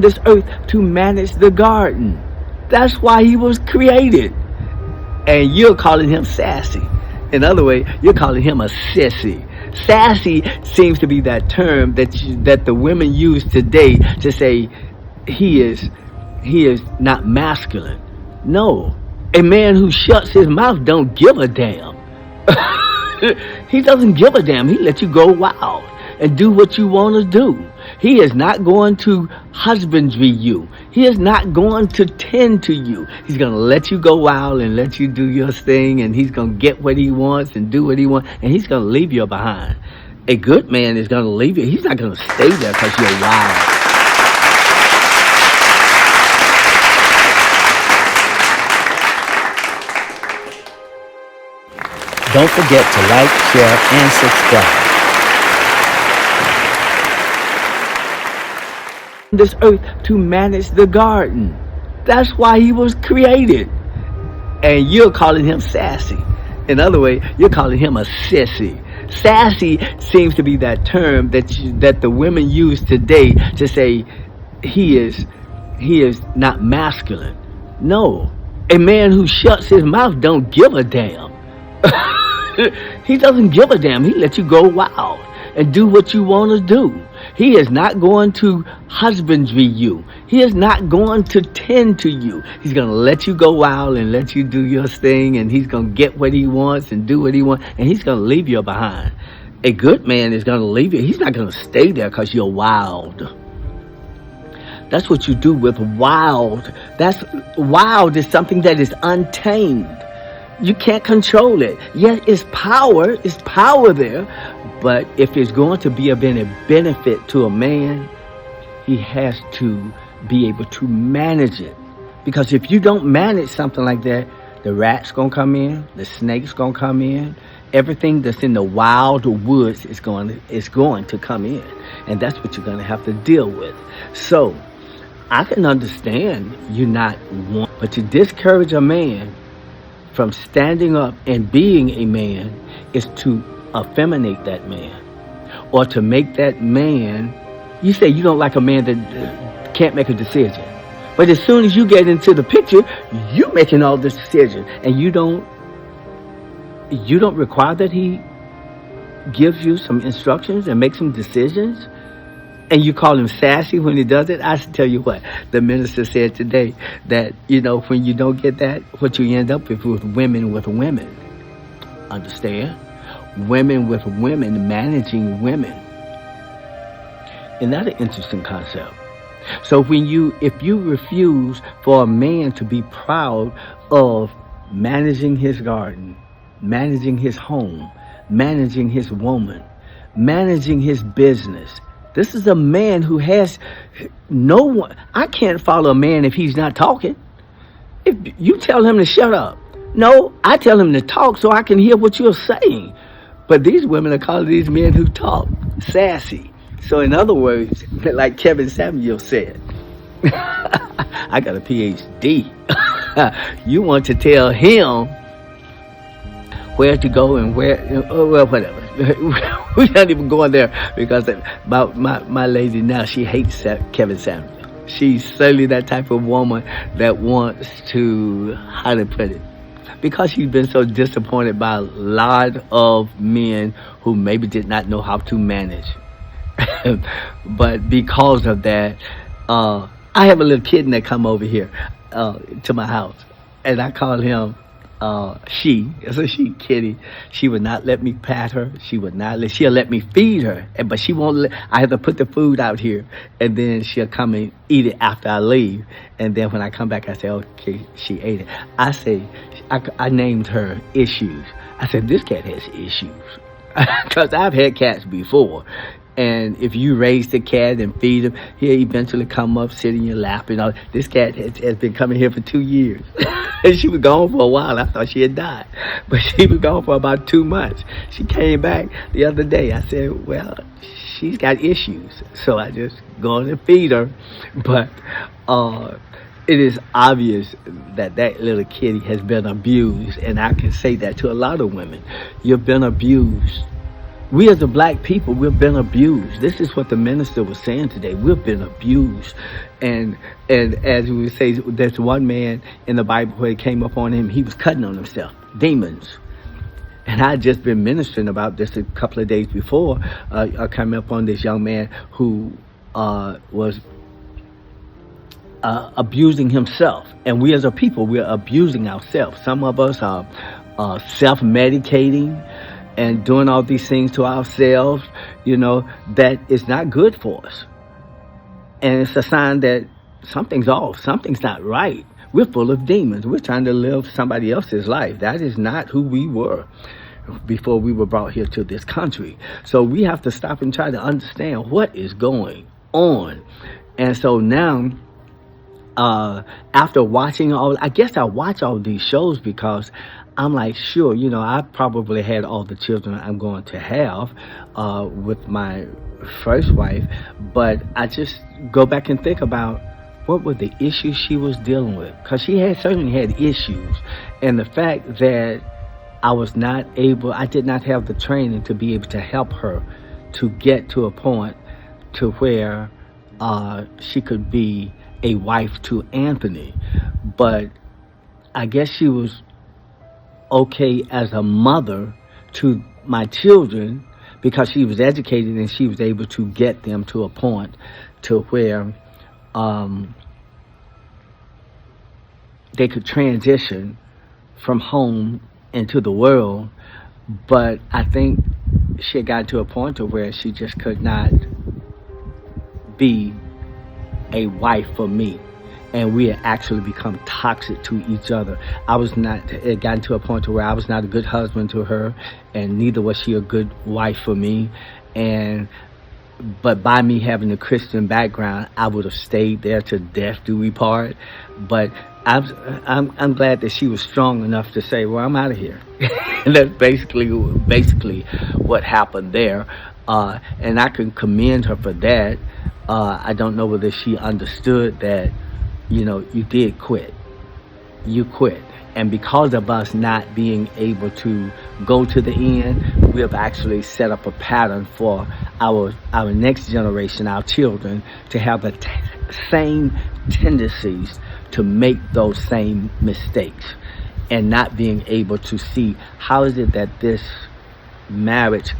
this earth to manage the garden. That's why he was created. And you're calling him sassy. In other words, you're calling him a sissy. Sassy seems to be that term that the women use today to say he is not masculine. No, a man who shuts his mouth don't give a damn. He doesn't give a damn. He lets you go wild and do what you want to do. He is not going to husbandry you. He is not going to tend to you. He's going to let you go wild and let you do your thing, and he's going to get what he wants and do what he wants, and he's going to leave you behind. A good man is going to leave you. He's not going to stay there because you're wild. Don't forget to like, share, and subscribe. This earth to manage the garden. That's why he was created. And you're calling him sassy. In other words, you're calling him a sissy. Sassy seems to be that term that the women use today to say he is not masculine. No, a man who shuts his mouth don't give a damn. He doesn't give a damn. He lets you go wild and do what you want to do. He is not going to husbandry you. He is not going to tend to you. He's going to let you go wild and let you do your thing, and he's going to get what he wants and do what he wants, and he's going to leave you behind. A good man is going to leave you. He's not going to stay there because you're wild. That's what you do with wild. Wild is something that is untamed. You can't control it. Yes, it's power there. But if it's going to be of any benefit to a man, he has to be able to manage it. Because if you don't manage something like that, the rat's going to come in, the snake's going to come in, everything that's in the wild woods is going to come in. And that's what you're going to have to deal with. So I can understand you not want, but to discourage a man from standing up and being a man is to effeminate that man, or to make that man. You say you don't like a man that can't make a decision, but as soon as you get into the picture, you're making all the decisions, and you don't require that he gives you some instructions and makes some decisions, and you call him sassy when he does it. I should tell you what the minister said today, that when you don't get that, what you end up with women with women. Understand? Women with women managing women. And that's an interesting concept. So if you refuse for a man to be proud of managing his garden, managing his home, managing his woman, managing his business, this is a man who has no one. I can't follow a man if he's not talking. If you tell him to shut up, no, I tell him to talk so I can hear what you're saying. But these women are calling these men who talk sassy. So in other words, like Kevin Samuel said, I got a PhD. You want to tell him where to go and well, whatever. We're not even going there, because my lady now, she hates Kevin Samuel. She's certainly that type of woman that wants to, how to put it, because she's been so disappointed by a lot of men who maybe did not know how to manage. But because of that, I have a little kitten that come over here to my house, and I call him it's a she kitty. She would not let me pat her. She'll let me feed her, but she won't I have to put the food out here, and then she'll come and eat it after I leave. And then when I come back, I say, okay, she ate it. I named her Issues. I said, this cat has issues. Because I've had cats before. And if you raise the cat and feed him, he'll eventually come up, sit in your lap and all. This cat has been coming here for 2 years. And she was gone for a while. I thought she had died. But she was gone for about 2 months. She came back the other day. I said, well, she's got issues. So I just go on and feed her. But it is obvious that little kitty has been abused. And I can say that to a lot of women. You've been abused. We as a black people, we've been abused. This is what the minister was saying today. We've been abused. And as we would say, there's one man in the Bible where it came up on him, he was cutting on himself. Demons. And I had just been ministering about this a couple of days before. I came up on this young man who was abusing himself. And we as a people, we're abusing ourselves. Some of us are self-medicating and doing all these things to ourselves, that is not good for us. And it's a sign that something's off, something's not right. We're full of demons. We're trying to live somebody else's life. That is not who we were before we were brought here to this country. So we have to stop and try to understand what is going on. And so now, after watching I guess I watch all these shows because I'm like, sure, I probably had all the children I'm going to have with my first wife, but I just go back and think about what were the issues she was dealing with, because she certainly had issues, and the fact that I did not have the training to be able to help her to get to a point to where she could be a wife to Anthony. But I guess she was okay as a mother to my children because she was educated and she was able to get them to a point to where they could transition from home into the world. But I think she had gotten to a point to where she just could not be a wife for me, and we had actually become toxic to each other. It had gotten to a point to where I was not a good husband to her, and neither was she a good wife for me. But by me having a Christian background, I would have stayed there to death do we part. But I'm glad that she was strong enough to say, well, I'm out of here. And that's basically what happened there. And I can commend her for that. I don't know whether she understood that, you did quit. You quit. And because of us not being able to go to the end, we have actually set up a pattern for our next generation, our children, to have the same tendencies to make those same mistakes, and not being able to see how is it that this marriage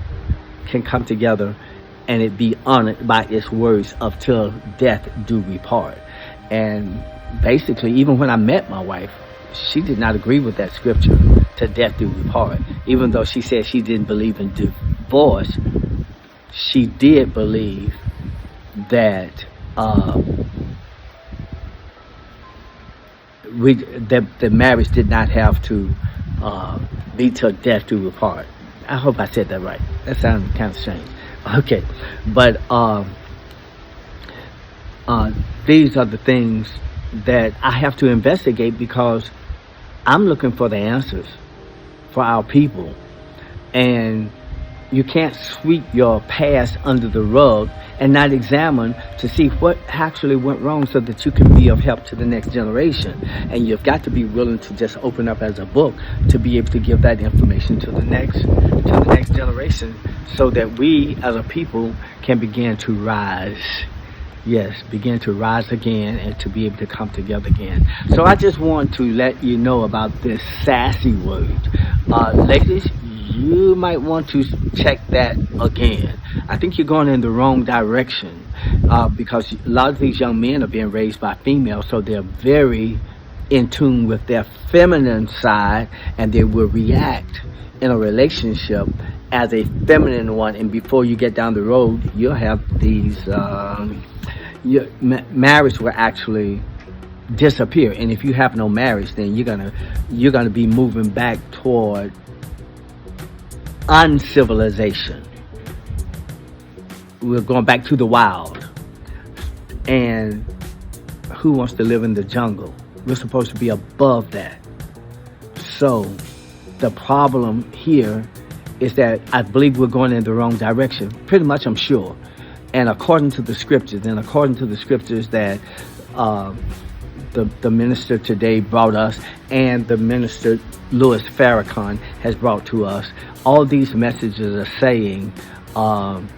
can come together and it be honored by its words of till death do we part. And basically, even when I met my wife, she did not agree with that scripture, to death do we part. Even though she said she didn't believe in divorce, she did believe that the marriage did not have to be till death do we part. I hope I said that right. That sounded kind of strange. Okay, but these are the things that I have to investigate, because I'm looking for the answers for our people. And you can't sweep your past under the rug and not examine to see what actually went wrong so that you can be of help to the next generation. And you've got to be willing to just open up as a book to be able to give that information to the next generation, so that we as a people can begin to rise. Yes, begin to rise again and to be able to come together again. So I just want to let you know about this sassy word. Ladies, you might want to check that again. I think you're going in the wrong direction, because a lot of these young men are being raised by females, so they're very in tune with their feminine side, and they will react in a relationship as a feminine one. And before you get down the road, you'll have these your marriage will actually disappear. And if you have no marriage, then you're gonna be moving back toward uncivilization. We're going back to the wild. And who wants to live in the jungle? We're supposed to be above that. So the problem here is that I believe we're going in the wrong direction. Pretty much, I'm sure. And according to the scriptures, that the minister today brought us, and the minister Louis Farrakhan has brought to us. All these messages are saying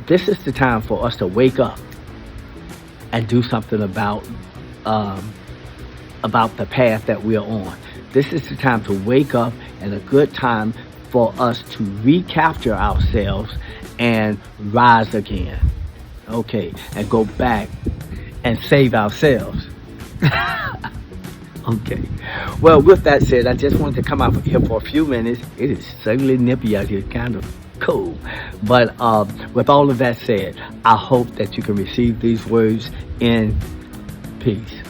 this is the time for us to wake up and do something about the path that we're on. This is the time to wake up, and a good time for us to recapture ourselves and rise again. Okay, and go back and save ourselves. Okay. Well, with that said, I just wanted to come out here for a few minutes. It is certainly nippy out here, kind of cold. But with all of that said, I hope that you can receive these words in peace.